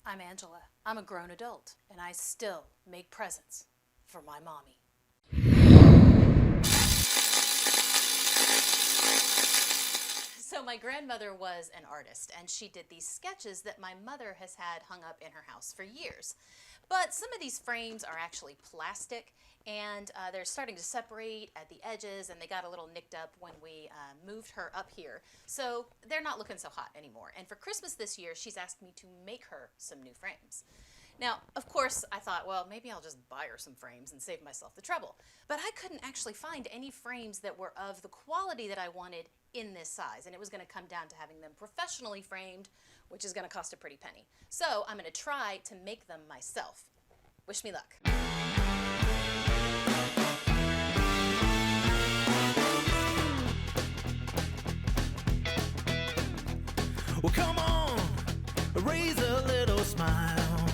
I'm Angela. I'm a grown adult, and I still make presents for my mommy. So my grandmother was an artist, and she did these sketches that my mother has had hung up in her house for years. But some of these frames are actually plastic, and they're starting to separate at the edges, and they got a little nicked up when we moved her up here. So they're not looking so hot anymore. And for Christmas this year, she's asked me to make her some new frames. Now, of course, I thought, well, maybe I'll just buy her some frames and save myself the trouble. But I couldn't actually find any frames that were of the quality that I wanted in this size. And it was going to come down to having them professionally framed, which is going to cost a pretty penny. So I'm going to try to make them myself. Wish me luck. Well, come on, raise a little smile,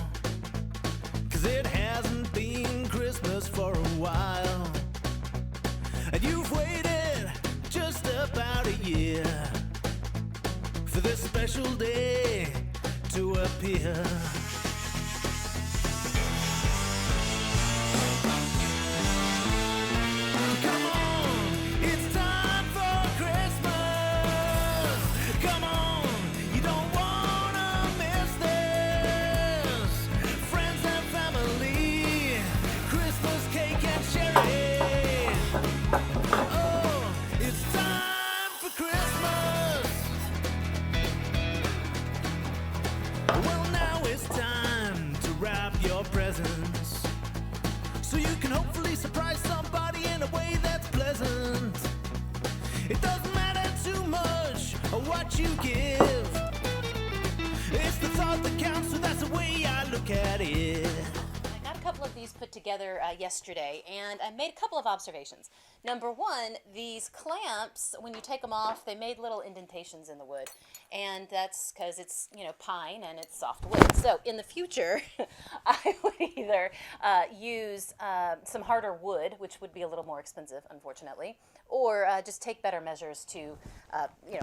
'cause it hasn't been Christmas for a while. And you've waited just about a year for this special day to appear. Come on, it's time for Christmas. Come on, you don't wanna miss this. Friends and family, Christmas cake and sherry. Oh, it's time for Christmas. Well, now it's time to wrap your presents, so you can hopefully surprise somebody in a way that's pleasant. It doesn't matter too much what you give, it's the thought that counts, so that's the way I look at it. I got a couple of these put together yesterday, and I made a couple of observations. Number one, these clamps, when you take them off, they made little indentations in the wood, and that's because it's, pine and it's soft wood. So in the future, I would either use some harder wood, which would be a little more expensive, unfortunately, or just take better measures to,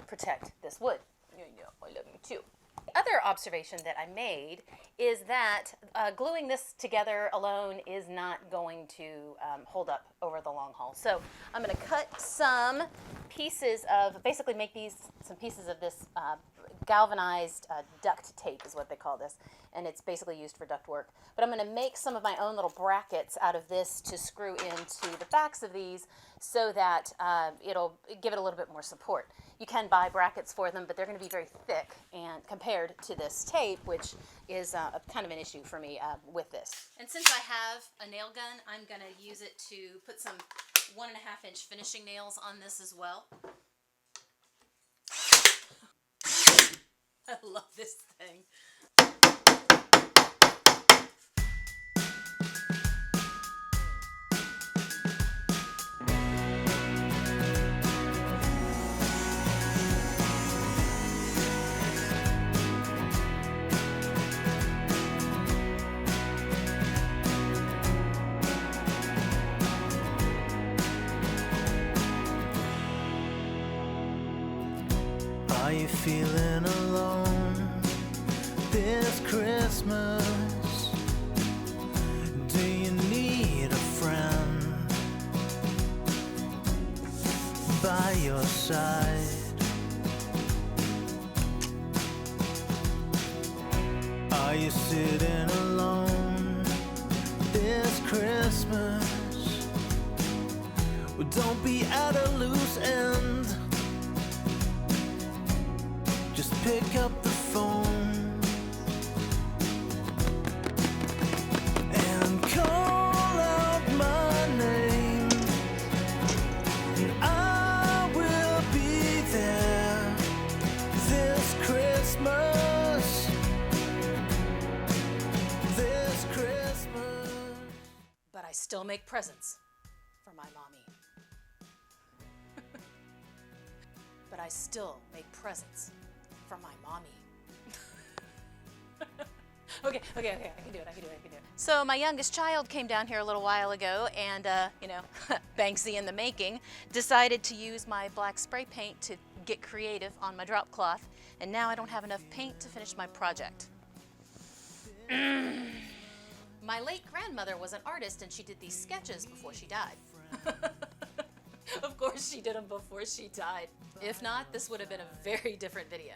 protect this wood. I love you too. The other observation that I made is that gluing this together alone is not going to hold up over the long haul. So I'm going to cut some pieces of, basically make these some pieces of this galvanized duct tape is what they call this, and it's basically used for duct work. But I'm going to make some of my own little brackets out of this to screw into the backs of these so that it'll give it a little bit more support. You can buy brackets for them, but they're going to be very thick and compared to this tape, which is kind of an issue for me with this. And since I have a nail gun, I'm going to use it to put some 1.5-inch finishing nails on this as well. I love this thing. Are you feeling alone this Christmas? Do you need a friend by your side? Are you sitting alone this Christmas? Well, don't be at a loose end. Just pick up the phone and call out my name, and I will be there this Christmas, this Christmas. But I still make presents for my mommy. But I still make presents for my mommy. Okay, I can do it. So my youngest child came down here a little while ago and, Banksy in the making, decided to use my black spray paint to get creative on my drop cloth, and now I don't have enough paint to finish my project. My late grandmother was an artist and she did these sketches before she died. Of course she did them before she died. If not, this would have been a very different video.